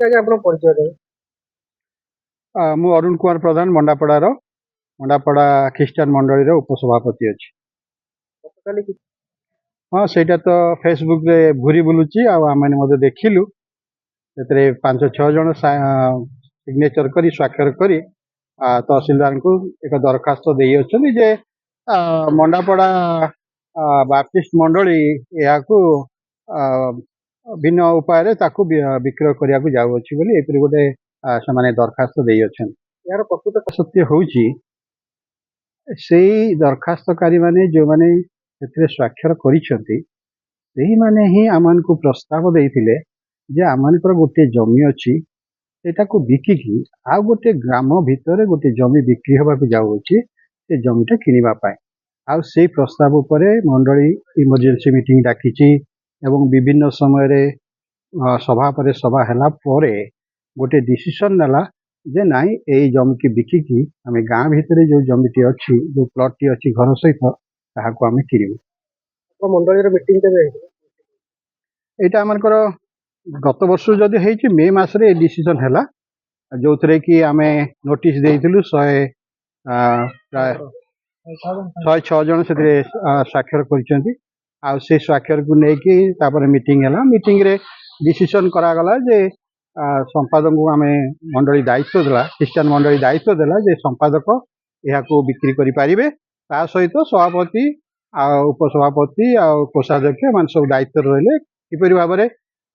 ଆଜ୍ଞା ଆପଣ ପରିଚୟ ଦେବେ। ମୁଁ ଅରୁଣ କୁମାର ପ୍ରଧାନ ମଣ୍ଡାପଡ଼ା ଖ୍ରୀଷ୍ଟିଆନ ମଣ୍ଡଳୀର ଉପସଭାପତି ଅଛି। ଗତକାଲି ହଁ, ସେଇଟା ତ ଫେସବୁକ୍ରେ ଘୁରି ବୁଲୁଛି ଆଉ ଆମେ ମଧ୍ୟ ଦେଖିଲୁ। ସେଥିରେ 5-6 ଜଣ ସିଗ୍ନେଚର କରି ସ୍ୱାକ୍ଷର କରି ତହସିଲଦାରଙ୍କୁ ଏକ ଦରଖାସ୍ତ ଦେଇଅଛନ୍ତି ଯେ ମଣ୍ଡାପଡ଼ା ବାପ୍ଟିଷ୍ଟ ମଣ୍ଡଳୀ ଏହାକୁ ଭିନ୍ନ ଉପାୟରେ ତାକୁ ବିକ୍ରୟ କରିବାକୁ ଯାଉଅଛି ବୋଲି ଏପରି ଗୋଟେ ସେମାନେ ଦରଖାସ୍ତ ଦେଇଅଛନ୍ତି। ଏହାର ପ୍ରକୃତ ସତ୍ୟ ହେଉଛି ସେଇ ଦରଖାସ୍ତକାରୀ ମାନେ ଯେଉଁମାନେ ସେଥିରେ ସ୍ୱାକ୍ଷର କରିଛନ୍ତି ସେଇମାନେ ହିଁ ଆମମାନଙ୍କୁ ପ୍ରସ୍ତାବ ଦେଇଥିଲେ ଯେ ଆମମାନଙ୍କର ଗୋଟିଏ ଜମି ଅଛି, ସେଟାକୁ ବିକିକି ଆଉ ଗୋଟେ ଗ୍ରାମ ଭିତରେ ଗୋଟେ ଜମି ବିକ୍ରି ହେବାକୁ ଯାଉଅଛି, ସେ ଜମିଟା କିଣିବା ପାଇଁ। ଆଉ ସେଇ ପ୍ରସ୍ତାବ ଉପରେ ମଣ୍ଡଳୀ ଇମର୍ଜେନ୍ସି ମିଟିଂ ଡାକିଛି ଏବଂ ବିଭିନ୍ନ ସମୟରେ ସଭା ପରେ ସଭା ହେଲା ପରେ ଗୋଟେ ଡିସିସନ୍ ନେଲା ଯେ ନାଇଁ ଏଇ ଜମିକି ବିକିକି ଆମେ ଗାଁ ଭିତରେ ଯେଉଁ ଜମିଟି ଅଛି, ଯେଉଁ ପ୍ଲଟ୍ଟି ଅଛି ଘର ସହିତ, ତାହାକୁ ଆମେ କିଣିବୁ। ମଣ୍ଡଳୀର ମିଟିଂ କେବେ ହେଇଥିଲା? ଏଇଟା ଆମଙ୍କର ଗତ ବର୍ଷ ଯଦି ହେଇଛି ମେ ମାସରେ ଏ ଡିସିସନ୍ ହେଲା, ଯେଉଁଥିରେ କି ଆମେ ନୋଟିସ୍ ଦେଇଥିଲୁ। ପ୍ରାୟ 106 ଜଣ ସେଥିରେ ସ୍ୱାକ୍ଷର କରିଛନ୍ତି। ଆଉ ସେ ସ୍ୱାକ୍ଷରକୁ ନେଇକି ତାପରେ ମିଟିଂ ହେଲା। ମିଟିଂରେ ଡିସିସନ୍ କରାଗଲା ଯେ ସମ୍ପାଦକଙ୍କୁ ଆମେ ମଣ୍ଡଳୀ ଦାୟିତ୍ୱ ଦେଲା, ଖ୍ରୀଷ୍ଟିଆନ ମଣ୍ଡଳୀ ଦାୟିତ୍ୱ ଦେଲା ଯେ ସମ୍ପାଦକ ଏହାକୁ ବିକ୍ରି କରିପାରିବେ। ତା ସହିତ ସଭାପତି ଆଉ ଉପସଭାପତି ଆଉ କୋଷାଧ୍ୟକ୍ଷ ଏମାନେ ସବୁ ଦାୟିତ୍ୱରେ ରହିଲେ କିପରି ଭାବରେ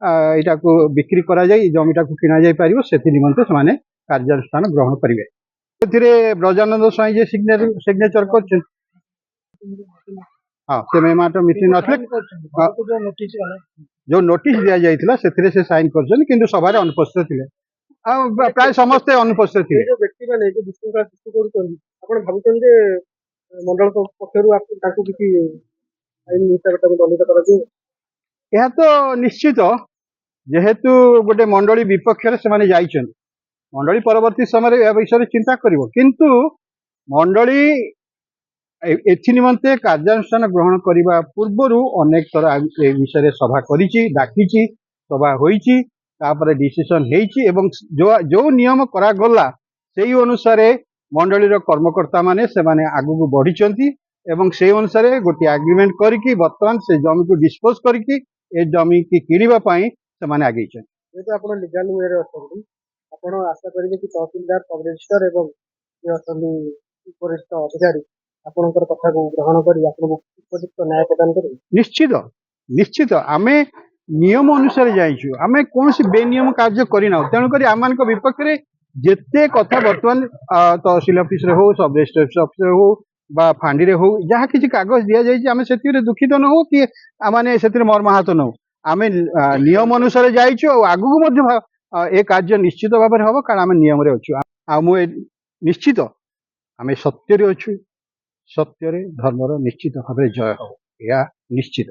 ଏଇଟାକୁ ବିକ୍ରି କରାଯାଇ ଜମିଟାକୁ କିଣାଯାଇ ପାରିବ ସେଥି ନିମନ୍ତେ ସେମାନେ କାର୍ଯ୍ୟାନୁଷ୍ଠାନ ଗ୍ରହଣ କରିବେ। ସେଥିରେ ବ୍ରଜାନନ୍ଦ ସ୍ୱାଇଁ ଯେ ସିଗ୍ନେଚର କରିଛନ୍ତି, ହଁ, ସେ ମେମାଟ ମିଟିଂ ନଥିଲେ, ଯେଉଁ ନୋଟିସ୍ ଦିଆଯାଇଥିଲା ସେଥିରେ ସେ ସାଇନ୍ କରିଛନ୍ତି, କିନ୍ତୁ ସଭାରେ ଅନୁପସ୍ଥିତ ଥିଲେ। ଆଉ ପ୍ରାୟ ସମସ୍ତେ ଅନୁପସ୍ଥିତ ଥିଲେ। ଯୋଉ ବ୍ୟକ୍ତିମାନେ ଯୋଉ ବିଶୃଙ୍ଖଳା ସୃଷ୍ଟି କରୁଛନ୍ତି, ଆପଣ ଭାବୁଛନ୍ତି ଯେ ମଣ୍ଡଳ ପକ୍ଷରୁ ତାଙ୍କୁ କିଛି ଆଇନ ହିସାବରେ ତାଙ୍କୁ ଦଣ୍ଡିତ କରାଯିବ? ଏହା ତ ନିଶ୍ଚିତ, ଯେହେତୁ ଗୋଟେ ମଣ୍ଡଳୀ ବିପକ୍ଷରେ ସେମାନେ ଯାଇଛନ୍ତି, ମଣ୍ଡଳୀ ପରବର୍ତ୍ତୀ ସମୟରେ ଏ ବିଷୟରେ ଚିନ୍ତା କରିବ। କିନ୍ତୁ ମଣ୍ଡଳୀ ଏଥି ନିମନ୍ତେ କାର୍ଯ୍ୟାନୁଷ୍ଠାନ ଗ୍ରହଣ କରିବା ପୂର୍ବରୁ ଅନେକ ଥର ଏ ବିଷୟରେ ସଭା କରିଛି, ଡାକିଛି, ସଭା ହୋଇଛି, ତାପରେ ଡିସିସନ୍ ହେଇଛି ଏବଂ ଯେଉଁ ନିୟମ କରାଗଲା ସେଇ ଅନୁସାରେ ମଣ୍ଡଳୀର କର୍ମକର୍ତ୍ତା ମାନେ ସେମାନେ ଆଗକୁ ବଢିଛନ୍ତି ଏବଂ ସେଇ ଅନୁସାରେ ଗୋଟିଏ ଆଗ୍ରିମେଣ୍ଟ କରିକି ବର୍ତ୍ତମାନ ସେ ଜମିକୁ ଡିସ୍ପୋଜ କରିକି ଏ ଜମିକି କିଣିବା ପାଇଁ ସେମାନେ ଆଗେଇଛନ୍ତି। ଯେହେତୁ ଆପଣ ଲିଗାଲ ୱେରେ ଅଛନ୍ତି, ଆପଣ ଆଶା କରିବେ କି ତହସିଲଦାର, ସବ୍ ରେଜିଷ୍ଟ୍ରାର ଏବଂ ଯିଏ ଅଛନ୍ତି ଉପରିସ୍ଥ ଅଧିକାରୀ ଆପଣଙ୍କର କଥାକୁ ଗ୍ରହଣ କରି ଆପଣଙ୍କୁ ଉପଯୁକ୍ତ ନ୍ୟାୟ ପ୍ରଦାନ କରିବେ? ନିଶ୍ଚିତ ଆମେ ନିୟମ ଅନୁସାରେ ଯାଇଛୁ, ଆମେ କୌଣସି ବେନିୟମ କାର୍ଯ୍ୟ କରିନାହୁଁ। ତେଣୁକରି ଆମମାନଙ୍କ ବିପକ୍ଷରେ ଯେତେ କଥା ବର୍ତ୍ତମାନ ତହସିଲ ଅଫିସରେ ହଉ, ସବ୍ ରେଜିଷ୍ଟ୍ରାର ଅଫିସରେ ହଉ ବା ଫାଣ୍ଡିରେ ହଉ, ଯାହା କିଛି କାଗଜ ଦିଆଯାଇଛି ଆମେ ସେଥିରେ ଦୁଃଖିତ ନ ହଉ କି ଆମେ ସେଥିରେ ମର୍ମାହତ ନ ହଉ। ଆମେ ନିୟମ ଅନୁସାରେ ଯାଇଛୁ ଆଉ ଆଗକୁ ମଧ୍ୟ ଏ କାର୍ଯ୍ୟ ନିଶ୍ଚିତ ଭାବରେ ହବ, କାରଣ ଆମେ ନିୟମରେ ଅଛୁ। ଆଉ ମୁଁ ନିଶ୍ଚିତ ଆମେ ସତ୍ୟରେ ଅଛୁ, ସତ୍ୟରେ ଧର୍ମର ନିଶ୍ଚିତ ଭାବରେ ଜୟ ହବ, ଏହା ନିଶ୍ଚିତ।